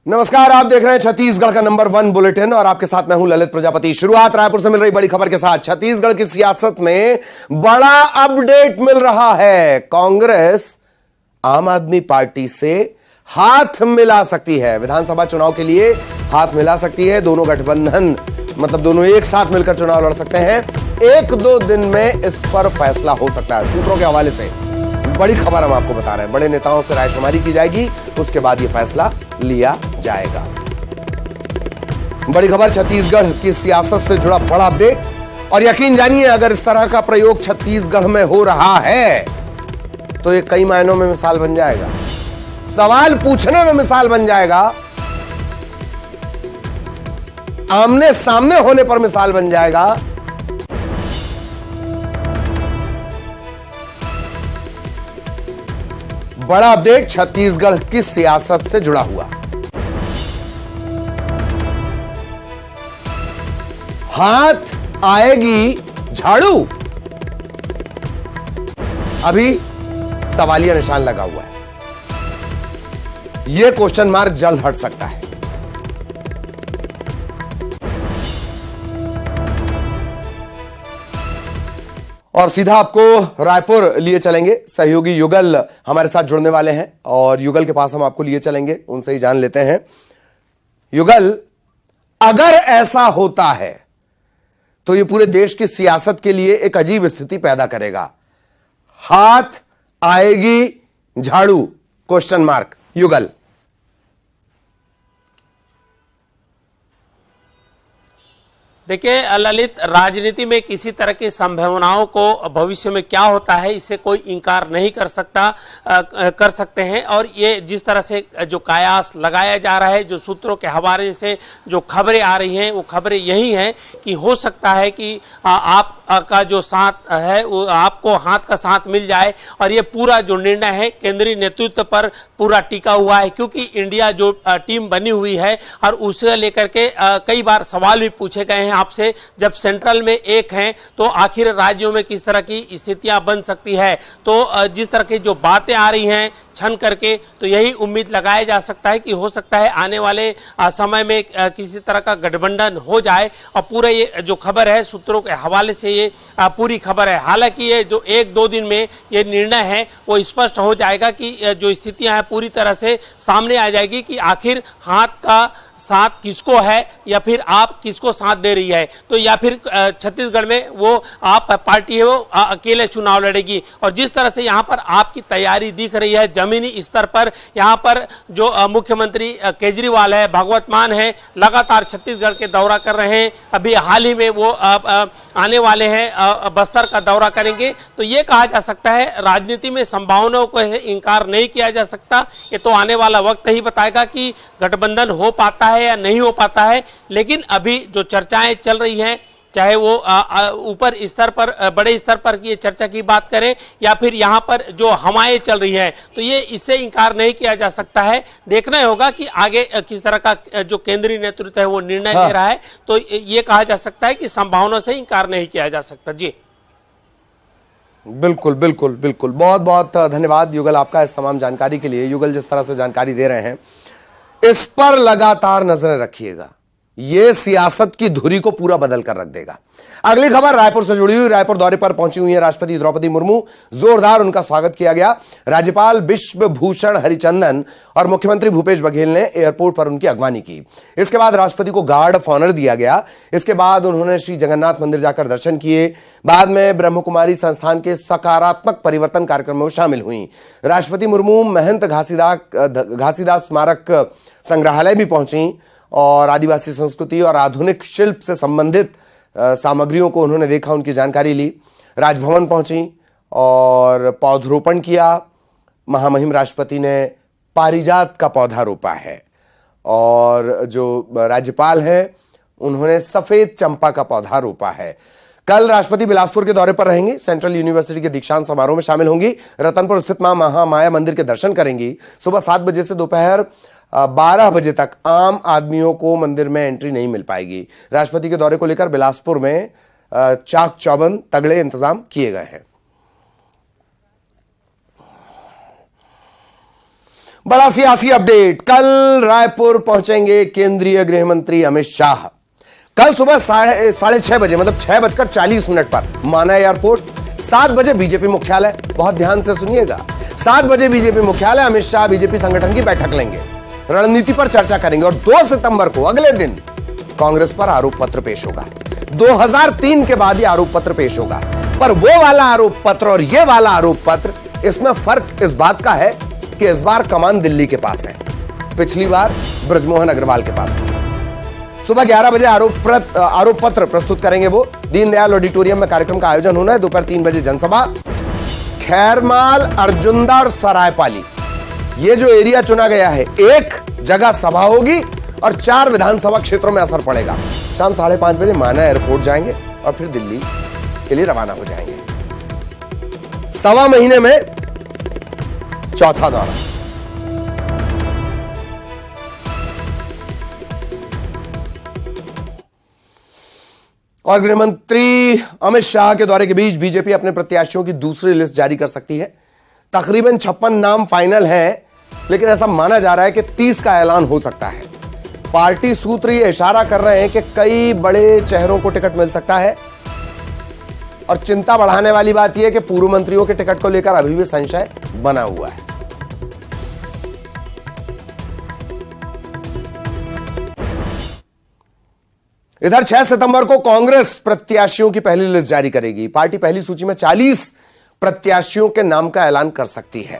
नमस्कार, आप देख रहे हैं छत्तीसगढ़ का नंबर 1 बुलेटिन और आपके साथ मैं हूं ललित प्रजापति। शुरुआत रायपुर से मिल रही बड़ी खबर के साथ। छत्तीसगढ़ की सियासत में बड़ा अपडेट मिल रहा है। कांग्रेस आम आदमी पार्टी से हाथ मिला सकती है, विधानसभा चुनाव के लिए हाथ मिला सकती है। दोनों गठबंधन मतलब दोनों एक साथ मिलकर चुनाव लड़ सकते हैं। 1-2 दिन में इस पर फैसला हो सकता है। सूत्रों के हवाले से बड़ी खबर हम आपको बता रहे हैं। बड़े नेताओं से रायशुमारी की जाएगी, उसके बाद यह फैसला लिया जाएगा। बड़ी खबर, छत्तीसगढ़ की सियासत से जुड़ा बड़ा अपडेट। और यकीन जानिए, अगर इस तरह का प्रयोग छत्तीसगढ़ में हो रहा है तो ये कई मायनों में मिसाल बन जाएगा, सवाल पूछने में मिसाल बन जाएगा, आमने सामने होने पर मिसाल बन जाएगा। बड़ा अपडेट छत्तीसगढ़ की सियासत से जुड़ा हुआ। हाथ आएगी झाड़ू, अभी सवालिया निशान लगा हुआ है। यह क्वेश्चन मार्क जल्द हट सकता है। और सीधा आपको रायपुर लिए चलेंगे। सहयोगी युगल हमारे साथ जुड़ने वाले हैं और युगल के पास हम आपको लिए चलेंगे, उनसे ही जान लेते हैं। युगल, अगर ऐसा होता है तो यह पूरे देश की सियासत के लिए एक अजीब स्थिति पैदा करेगा। हाथ आएगी झाड़ू क्वेश्चन मार्क। युगल, देखिए ललित, राजनीति में किसी तरह की संभावनाओं को भविष्य में क्या होता है इसे कोई इंकार नहीं कर सकते हैं। और ये जिस तरह से जो कयास लगाया जा रहा है, जो सूत्रों के हवाले से जो खबरें आ रही हैं, वो खबरें यही हैं कि हो सकता है कि आप का जो साथ है वो आपको हाथ का साथ मिल जाए। और ये पूरा जो निर्णय है केंद्रीय नेतृत्व पर पूरा टिका हुआ है, क्योंकि इंडिया जो टीम बनी हुई है और उसे लेकर के कई बार सवाल भी पूछे गए हैं आपसे। जब सेंट्रल में एक हैं तो आखिर राज्यों में किस तरह की स्थितियां बन सकती है। तो जिस तरह की जो बातें आ रही हैं छन करके, तो यही उम्मीद लगाया जा सकता है कि हो सकता है आने वाले समय में किसी तरह का गठबंधन हो जाए। और पूरा ये जो खबर है सूत्रों के हवाले से ये पूरी खबर है। हालांकि ये जो 1-2 दिन में ये निर्णय है वो स्पष्ट हो जाएगा कि जो स्थितियां हैं पूरी तरह से सामने आ जाएगी कि आखिर हाथ का साथ किसको है या फिर आप किसको साथ दे रही है। तो या फिर छत्तीसगढ़ में वो आप पार्टी है वो अकेले चुनाव लड़ेगी। और जिस तरह से यहाँ पर आपकी तैयारी दिख रही है जमीनी स्तर पर, यहाँ पर जो मुख्यमंत्री केजरीवाल है, भगवत मान है, लगातार छत्तीसगढ़ के दौरा कर रहे हैं। अभी हाल ही में वो आने वाले हैं, बस्तर का दौरा करेंगे। तो ये कहा जा सकता है राजनीति में संभावनाओं को इंकार नहीं किया जा सकता। ये तो आने वाला वक्त ही बताएगा कि गठबंधन हो पाता है या नहीं हो पाता है। लेकिन अभी जो चर्चाएं चल रही हैं, चाहे वो ऊपर स्तर पर, बड़े स्तर पर की चर्चा की बात करें या फिर यहाँ पर जो हवाएं चल रही हैं, तो ये इससे इंकार नहीं किया जा सकता है। देखना होगा कि आगे किस तरह का जो केंद्रीय नेतृत्व है वो निर्णय ले रहा है। तो ये कहा जा सकता है कि संभावना से इंकार नहीं किया जा सकता। जी बिल्कुल बिल्कुल बिल्कुल, बहुत बहुत धन्यवाद युगल आपका इस तमाम जानकारी के लिए। युगल जिस तरह से जानकारी दे रहे हैं, इस पर लगातार नजरें रखिएगा। यह सियासत की धुरी को पूरा बदल कर रख देगा। अगली खबर रायपुर से जुड़ी हुई। रायपुर दौरे पर पहुंची हुई है राष्ट्रपति द्रौपदी मुर्मू। जोरदार उनका स्वागत किया गया। राज्यपाल विश्वभूषण हरिचंदन और मुख्यमंत्री भूपेश बघेल ने एयरपोर्ट पर उनकी अगवानी की। इसके बाद राष्ट्रपति को गार्ड ऑफ ऑनर दिया गया। इसके बाद उन्होंने श्री जगन्नाथ मंदिर जाकर दर्शन किए। बाद में ब्रह्म कुमारी संस्थान के सकारात्मक परिवर्तन कार्यक्रम में शामिल हुई। राष्ट्रपति मुर्मू महंत घासीदास स्मारक संग्रहालय भी पहुंची और आदिवासी संस्कृति और आधुनिक शिल्प से संबंधित सामग्रियों को उन्होंने देखा, उनकी जानकारी ली। राजभवन पहुंची और पौधरोपण किया। महामहिम राष्ट्रपति ने पारिजात का पौधा रोपा है और जो राज्यपाल हैं उन्होंने सफेद चंपा का पौधा रोपा है। कल राष्ट्रपति बिलासपुर के दौरे पर रहेंगी। सेंट्रल यूनिवर्सिटी के दीक्षांत समारोह में शामिल होंगी। रतनपुर स्थित मां महामाया मंदिर के दर्शन करेंगी। सुबह 7 बजे से दोपहर 12 बजे तक आम आदमियों को मंदिर में एंट्री नहीं मिल पाएगी। राष्ट्रपति के दौरे को लेकर बिलासपुर में चाक चौबंद तगड़े इंतजाम किए गए हैं। बड़ा सियासी अपडेट। कल रायपुर पहुंचेंगे केंद्रीय गृह मंत्री अमित शाह। कल सुबह 6:30 बजे, मतलब 6:40 पर माना एयरपोर्ट। 7 बजे बीजेपी मुख्यालय। बहुत ध्यान से सुनिएगा, 7 बजे बीजेपी मुख्यालय अमित शाह बीजेपी संगठन की बैठक लेंगे, रणनीति पर चर्चा करेंगे और 2 सितंबर को अगले दिन कांग्रेस पर आरोप पत्र पेश होगा। 2003 के बाद ही आरोप पत्र पेश होगा, पर वो वाला आरोप पत्र और ये वाला आरोप पत्र, इसमें फर्क इस बात का है कि इस बार कमान दिल्ली के पास है, पिछली बार ब्रजमोहन अग्रवाल के पास था। सुबह 11 बजे आरोप पत्र प्रस्तुत करेंगे वो। दीनदयाल ऑडिटोरियम में कार्यक्रम का आयोजन होना है। दोपहर 3 बजे जनसभा। खैरमाल, अर्जुंदा और सरायपाली, ये जो एरिया चुना गया है, एक जगह सभा होगी और 4 विधानसभा क्षेत्रों में असर पड़ेगा। शाम 5:30 बजे माना एयरपोर्ट जाएंगे और फिर दिल्ली के लिए रवाना हो जाएंगे। 1.25 महीने में चौथा दौरा। और गृहमंत्री अमित शाह के दौरे के बीच बीजेपी अपने प्रत्याशियों की दूसरी लिस्ट जारी कर सकती है। तकरीबन 56 नाम फाइनल हैं, लेकिन ऐसा माना जा रहा है कि 30 का ऐलान हो सकता है। पार्टी सूत्र ये इशारा कर रहे हैं कि कई बड़े चेहरों को टिकट मिल सकता है। और चिंता बढ़ाने वाली बात यह है कि पूर्व मंत्रियों के टिकट को लेकर अभी भी संशय बना हुआ है। इधर 6 सितंबर को कांग्रेस प्रत्याशियों की पहली लिस्ट जारी करेगी। पार्टी पहली सूची में 40 प्रत्याशियों के नाम का ऐलान कर सकती है।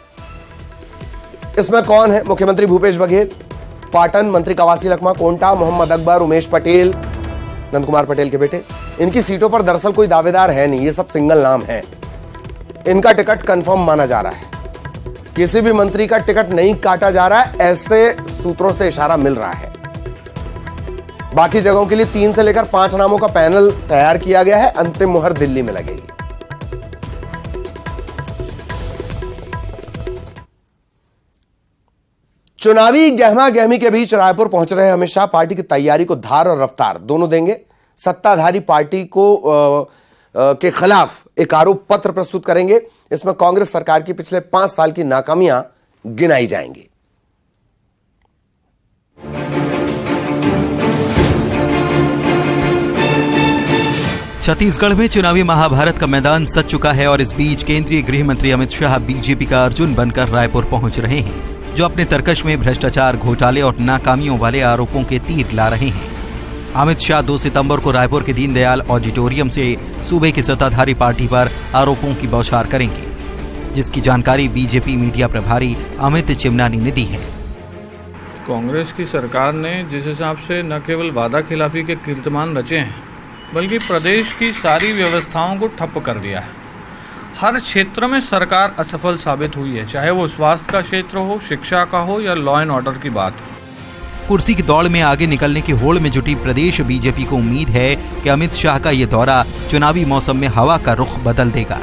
इसमें कौन है? मुख्यमंत्री भूपेश बघेल, पाटन मंत्री कवासी लखमा, कोंटा, मोहम्मद अकबर, उमेश पटेल, नंद कुमार पटेल के बेटे। इनकी सीटों पर दरअसल कोई दावेदार है नहीं, ये सब सिंगल नाम है। इनका टिकट कंफर्म माना जा रहा है। किसी भी मंत्री का टिकट नहीं काटा जा रहा है, ऐसे सूत्रों से इशारा मिल रहा है। बाकी जगहों के लिए 3 से लेकर 5 नामों का पैनल तैयार किया गया है। अंतिम मुहर दिल्ली में लगेगी। चुनावी गहमा गहमी के बीच रायपुर पहुंच रहे अमित शाह पार्टी की तैयारी को धार और रफ्तार दोनों देंगे। सत्ताधारी पार्टी को के खिलाफ एक आरोप पत्र प्रस्तुत करेंगे। इसमें कांग्रेस सरकार की पिछले 5 साल की नाकामियां गिनाई जाएंगी। छत्तीसगढ़ में चुनावी महाभारत का मैदान सज चुका है और इस बीच केंद्रीय गृह मंत्री अमित शाह बीजेपी का अर्जुन बनकर रायपुर पहुंच रहे हैं, जो अपने तर्कश में भ्रष्टाचार, घोटाले और नाकामियों वाले आरोपों के तीर ला रहे हैं। अमित शाह 2 सितंबर को रायपुर के दीनदयाल ऑडिटोरियम से सूबे की सत्ताधारी पार्टी पर आरोपों की बौछार करेंगे, जिसकी जानकारी बीजेपी मीडिया प्रभारी अमित चिमनानी ने दी है। कांग्रेस की सरकार ने जिस हिसाब से न केवल वादा खिलाफी के कीर्तिमान रचे हैं, बल्कि प्रदेश की सारी व्यवस्थाओं को ठप कर दिया है। हर क्षेत्र में सरकार असफल साबित हुई है, चाहे वो स्वास्थ्य का क्षेत्र हो, शिक्षा का हो या लॉ एंड ऑर्डर की बात हो। कुर्सी की दौड़ में आगे निकलने की होड़ में जुटी प्रदेश बीजेपी को उम्मीद है कि अमित शाह का ये दौरा चुनावी मौसम में हवा का रुख बदल देगा।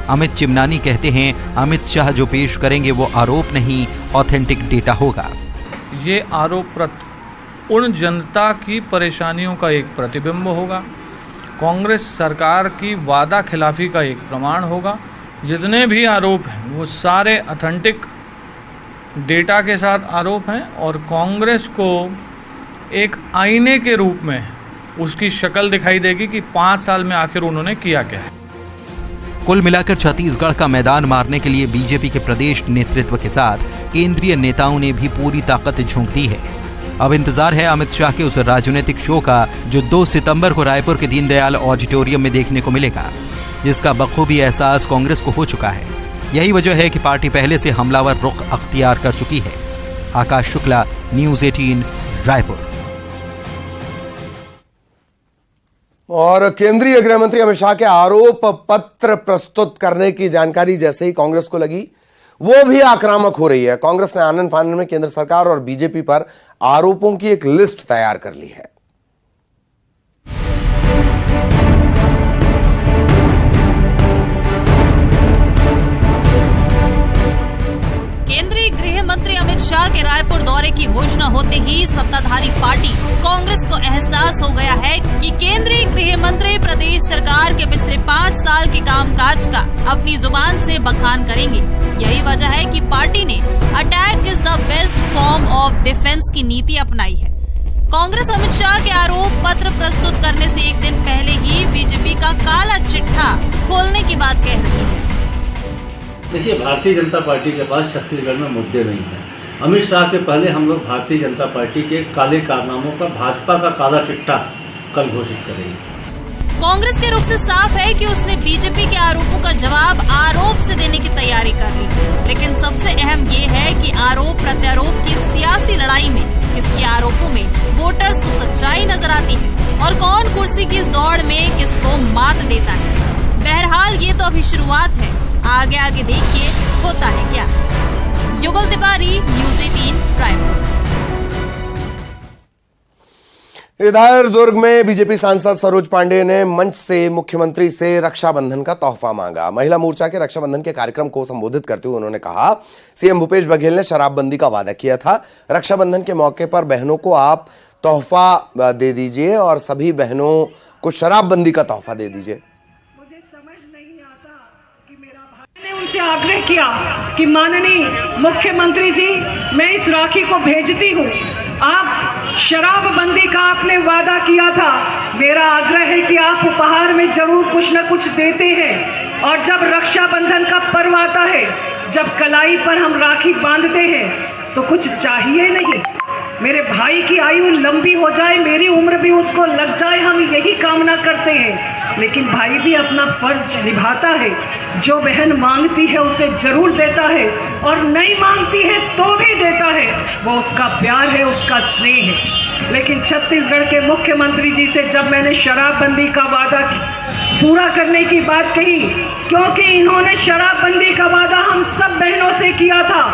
अमित चिमनानी कहते हैं, अमित शाह जो पेश करेंगे वो आरोप नहीं, ऑथेंटिक डेटा होगा। ये आरोप पत्र उन जनता की परेशानियों का एक प्रतिबिंब होगा, कांग्रेस सरकार की वादा खिलाफी का एक प्रमाण होगा। जितने भी आरोप हैं वो सारे ऑथेंटिक डेटा के साथ आरोप हैं और कांग्रेस को एक आईने के रूप में उसकी शक्ल दिखाई देगी कि 5 साल में आखिर उन्होंने किया क्या है। कुल मिलाकर छत्तीसगढ़ का मैदान मारने के लिए बीजेपी के प्रदेश नेतृत्व के साथ केंद्रीय नेताओं ने भी पूरी ताकत झोंक दी है। अब इंतजार है अमित शाह के उस राजनीतिक शो का जो 2 सितंबर को रायपुर के दीनदयाल ऑडिटोरियम में देखने को मिलेगा, जिसका बखूबी एहसास कांग्रेस को हो चुका है। यही वजह है कि पार्टी पहले से हमलावर रुख अख्तियार कर चुकी है। आकाश शुक्ला, न्यूज़ 18, रायपुर। और केंद्रीय गृह मंत्री अमित शाह के आरोप पत्र प्रस्तुत करने की जानकारी जैसे ही कांग्रेस को लगी, वो भी आक्रामक हो रही है। कांग्रेस ने आनन फानन में केंद्र सरकार और बीजेपी पर आरोपों की एक लिस्ट तैयार कर ली है। केंद्रीय गृह मंत्री अमित शाह के रायपुर दौरे की घोषणा होते ही सत्ताधारी पार्टी कांग्रेस को एहसास हो गया है कि केंद्रीय गृह मंत्री प्रदेश सरकार के पिछले 5 साल के कामकाज का अपनी जुबान से बखान करेंगे। यही वजह है कि पार्टी ने attack is the best form of defence की नीति अपनाई है। कांग्रेस अमित शाह के आरोप पत्र प्रस्तुत करने से एक दिन पहले ही बीजेपी का काला चिट्ठा खोलने की बात कह रही है। देखिए, भारतीय जनता पार्टी के पास छत्तीसगढ़ में मुद्दे नहीं है। अमित शाह के पहले हम लोग भारतीय जनता पार्टी के काले कारनामों का, भाजपा का काला चिट्ठा कल घोषित करेंगे। कांग्रेस के रुख से साफ है कि उसने बीजेपी के आरोपों का जवाब आरोप से देने की तैयारी कर ली है। लेकिन सबसे अहम ये है कि आरोप प्रत्यारोप की सियासी लड़ाई में किसके आरोपों में वोटर्स को सच्चाई नजर आती है और कौन कुर्सी की इस दौड़ में किसको मात देता है। बहरहाल ये तो अभी शुरुआत है, आगे आगे देखिए होता है क्या। युगल तिवारी, न्यूज़ 18 रायपुर। इधर दुर्ग में बीजेपी सांसद सरोज पांडे ने मंच से मुख्यमंत्री से रक्षाबंधन का तोहफा मांगा। महिला मोर्चा के रक्षाबंधन के कार्यक्रम को संबोधित करते हुए उन्होंने कहा, सीएम भूपेश बघेल ने शराबबंदी का वादा किया था। रक्षाबंधन के मौके पर बहनों को आप तोहफा दे दीजिए और सभी बहनों को शराबबंदी का तोहफा दे दीजिए। मुझे समझ नहीं आता कि मेरा भाई ने उनसे आग्रह किया कि माननीय मुख्यमंत्री जी, मैं इस राखी को भेजती हूँ, आप शराबबंदी का आपने वादा किया था, मेरा आग्रह है कि आप उपहार में जरूर कुछ न कुछ देते हैं। और जब रक्षाबंधन का पर्व आता है, जब कलाई पर हम राखी बांधते हैं, तो कुछ चाहिए नहीं, मेरे भाई की आयु लंबी हो जाए, मेरी उम्र भी उसको लग जाए, हम यही कामना करते हैं। लेकिन भाई भी अपना फर्ज निभाता है, जो बहन मांगती है उसे जरूर देता है और नहीं मांगती है तो भी देता है, वो उसका प्यार है, उसका स्नेह है। लेकिन छत्तीसगढ़ के मुख्यमंत्री जी से जब मैंने शराबबंदी का वादा पूरा करने की बात कही, क्योंकि इन्होंने शराबबंदी का वादा हम सब बहनों से किया था,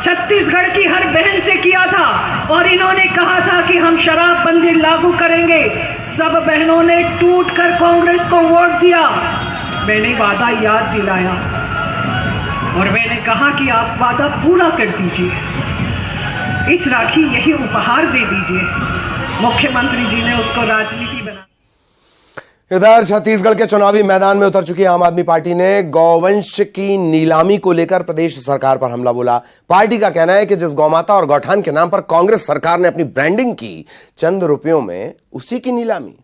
छत्तीसगढ़ की हर बहन से किया था, और इन्होंने कहा था कि हम शराबबंदी लागू करेंगे। सब बहनों ने टूटकर कांग्रेस को वोट दिया। मैंने वादा याद दिलाया और मैंने कहा कि आप वादा पूरा कर दीजिए, इस राखी यही उपहार दे दीजिए। मुख्यमंत्री जी ने उसको राजनीति बना। इधर छत्तीसगढ़ के चुनावी मैदान में उतर चुकी आम आदमी पार्टी ने गौवंश की नीलामी को लेकर प्रदेश सरकार पर हमला बोला। पार्टी का कहना है कि जिस गौमाता और गौठान के नाम पर कांग्रेस सरकार ने अपनी ब्रांडिंग की, चंद रुपयों में उसी की नीलामी।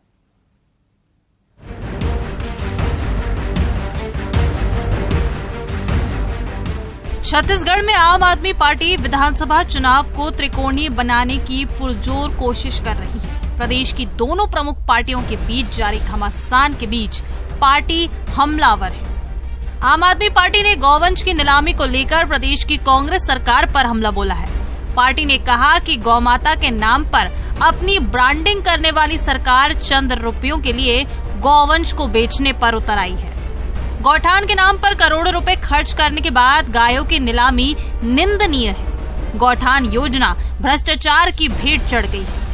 छत्तीसगढ़ में आम आदमी पार्टी विधानसभा चुनाव को त्रिकोणीय बनाने की पुरजोर कोशिश कर रही है। प्रदेश की दोनों प्रमुख पार्टियों के बीच जारी घमासान के बीच पार्टी हमलावर है। आम आदमी पार्टी ने गौवंश की नीलामी को लेकर प्रदेश की कांग्रेस सरकार पर हमला बोला है। पार्टी ने कहा कि गौमाता के नाम पर अपनी ब्रांडिंग करने वाली सरकार चंद रुपयों के लिए गौवंश को बेचने पर उतर आई है। गौठान के नाम पर करोड़ों रुपए खर्च करने के बाद गायों की नीलामी निंदनीय है। गौठान योजना भ्रष्टाचार की भेंट चढ़ गई है।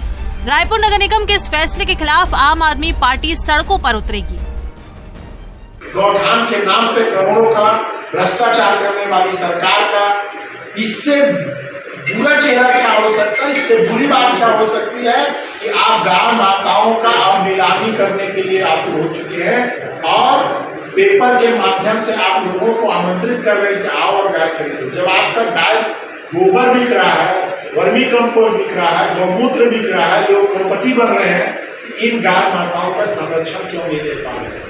रायपुर नगर निगम के इस फैसले के खिलाफ आम आदमी पार्टी सड़कों पर उतरेगी। गौठान के नाम पे करोड़ों का भ्रष्टाचार करने वाली सरकार का इससे बुरा चेहरा क्या हो सकता है, इससे बुरी बात क्या हो सकती है कि आप गाय माताओं का अब नीलामी करने के लिए आप हो चुके हैं और पेपर के माध्यम से आप लोगों को आमंत्रित कर रहे हैं कि आओ और गाय खरीदो। जब आपका गाय गोबर बिक रहा है, वर्मी कंपोस्ट बिक रहा है, गौमूत्र बिक रहा है, लोग करोड़पति बन रहे हैं, इन गाय माताओं का संरक्षण क्यों नहीं दे पा रहे?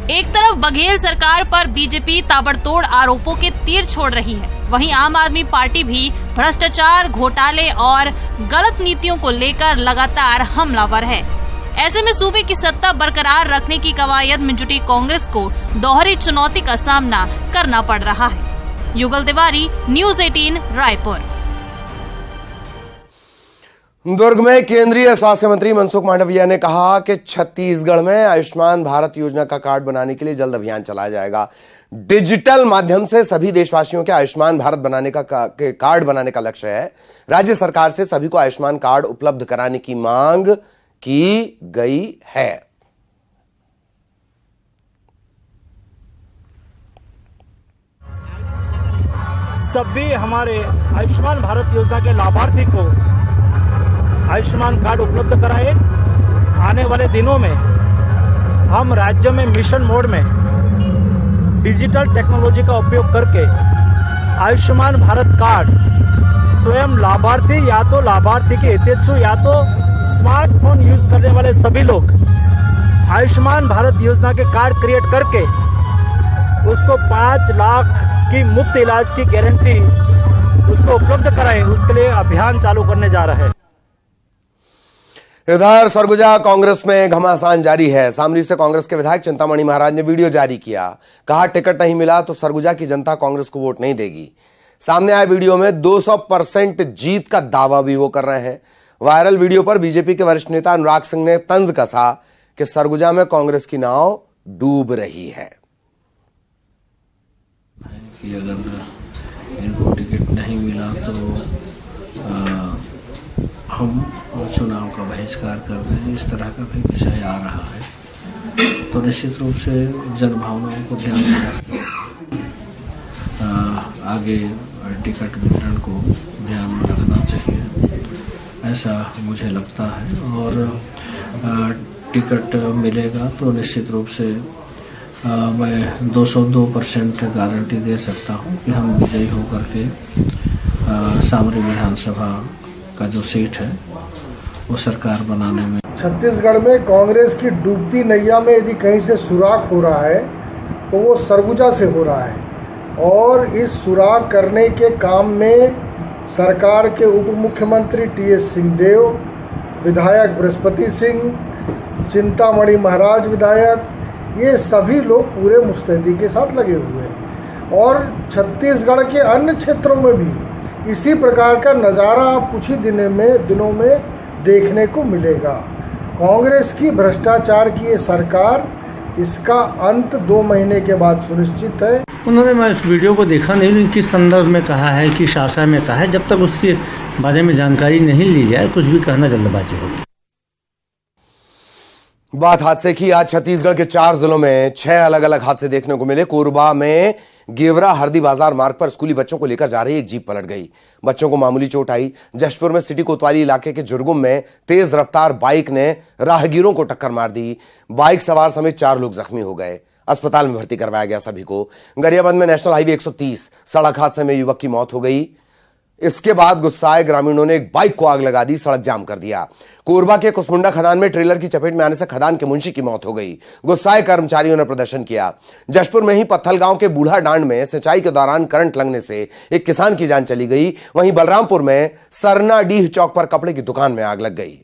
एक तरफ बघेल सरकार पर बीजेपी ताबड़तोड़ आरोपों के तीर छोड़ रही है, वहीं आम आदमी पार्टी भी भ्रष्टाचार, घोटाले और गलत नीतियों को लेकर लगातार हमलावर है। ऐसे में सूबे की सत्ता बरकरार रखने की कवायद में जुटी कांग्रेस को दोहरी चुनौती का सामना करना पड़ रहा है। युगल तिवारी, न्यूज़ 18 रायपुर। दुर्ग में केंद्रीय स्वास्थ्य मंत्री मनसुख मांडविया ने कहा कि छत्तीसगढ़ में आयुष्मान भारत योजना का कार्ड बनाने के लिए जल्द अभियान चलाया जाएगा। डिजिटल माध्यम से सभी देशवासियों के आयुष्मान भारत बनाने का कार्ड बनाने का लक्ष्य है। राज्य सरकार से सभी को आयुष्मान कार्ड उपलब्ध कराने की मांग की गई है। सभी हमारे आयुष्मान भारत योजना के लाभार्थी को आयुष्मान कार्ड उपलब्ध कराए। आने वाले दिनों में हम राज्य में मिशन मोड में डिजिटल टेक्नोलॉजी का उपयोग करके आयुष्मान भारत कार्ड स्वयं लाभार्थी या तो लाभार्थी के हितेच्छु या तो स्मार्टफोन यूज करने वाले सभी लोग आयुष्मान भारत योजना के कार्ड क्रिएट करके उसको 5 लाख की मुफ्त इलाज की गारंटी उसको उपलब्ध कराएं, उसके लिए अभियान चालू करने जा रहे हैं। इधर सरगुजा कांग्रेस में घमासान जारी है। शामली से कांग्रेस के विधायक चिंतामणि महाराज ने वीडियो जारी किया। कहा टिकट नहीं मिला तो सरगुजा की जनता कांग्रेस को वोट नहीं देगी। सामने आए वीडियो में 200% जीत का दावा भी वो कर रहे हैं। वायरल वीडियो पर बीजेपी के वरिष्ठ नेता अनुराग सिंह ने तंज कसा कि सरगुजा में कांग्रेस की नाव डूब रही है। कि अगर इनको टिकट नहीं मिला तो हम चुनाव का बहिष्कार कर रहे हैं, इस तरह का भी विषय आ रहा है। तो निश्चित रूप से जनभावनाओं को ध्यान में रखकर आगे टिकट वितरण को ध्यान में रखना चाहिए, ऐसा मुझे लगता है। और टिकट मिलेगा तो निश्चित रूप से मैं 202% गारंटी दे सकता हूं कि हम विजयी होकर के सामरी विधानसभा का जो सीट है वो सरकार बनाने में। छत्तीसगढ़ में कांग्रेस की डूबती नैया में यदि कहीं से सुराख हो रहा है तो वो सरगुजा से हो रहा है। और इस सुराख करने के काम में सरकार के उप मुख्यमंत्री टी.एस. सिंहदेव, विधायक बृहस्पति सिंह, चिंतामणि महाराज विधायक, ये सभी लोग पूरे मुस्तैदी के साथ लगे हुए हैं। और छत्तीसगढ़ के अन्य क्षेत्रों में भी इसी प्रकार का नज़ारा आप कुछ ही दिनों में देखने को मिलेगा। कांग्रेस की भ्रष्टाचार की ये सरकार, इसका अंत 2 महीने के बाद सुनिश्चित है। उन्होंने, मैं इस वीडियो को देखा नहीं, लेकिन किस संदर्भ में कहा है, किस आशा में कहा है, जब तक उसके बारे में जानकारी नहीं ली जाए कुछ भी कहना जल्दबाजी होगी। बात हादसे की। आज छत्तीसगढ़ के 4 जिलों में 6 अलग अलग हादसे देखने को मिले। कोरबा में गेवरा हरदी बाजार मार्ग पर स्कूली बच्चों को लेकर जा रही एक जीप पलट गई। बच्चों को मामूली चोट आई। जशपुर में सिटी कोतवाली इलाके के जुर्गुम में तेज रफ्तार बाइक ने राहगीरों को टक्कर मार दी। बाइक सवार समेत 4 लोग जख्मी हो गए। अस्पताल में भर्ती करवाया गया सभी को। गरियाबंद में नेशनल हाईवे 130 सड़क हादसे में युवक की मौत हो गई। इसके बाद गुस्साए ग्रामीणों ने एक बाइक को आग लगा दी, सड़क जाम कर दिया। कोरबा के कुसमुंडा खदान में ट्रेलर की चपेट में आने से खदान के मुंशी की मौत हो गई। गुस्साए कर्मचारियों ने प्रदर्शन किया। जशपुर में ही पत्थल गांव के बूढ़ा डांड में सिंचाई के दौरान करंट लगने से एक किसान की जान चली गई। वहीं बलरामपुर में सरनाडीह चौक पर कपड़े की दुकान में आग लग गई।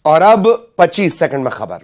और अब 25 सेकंड में खबर।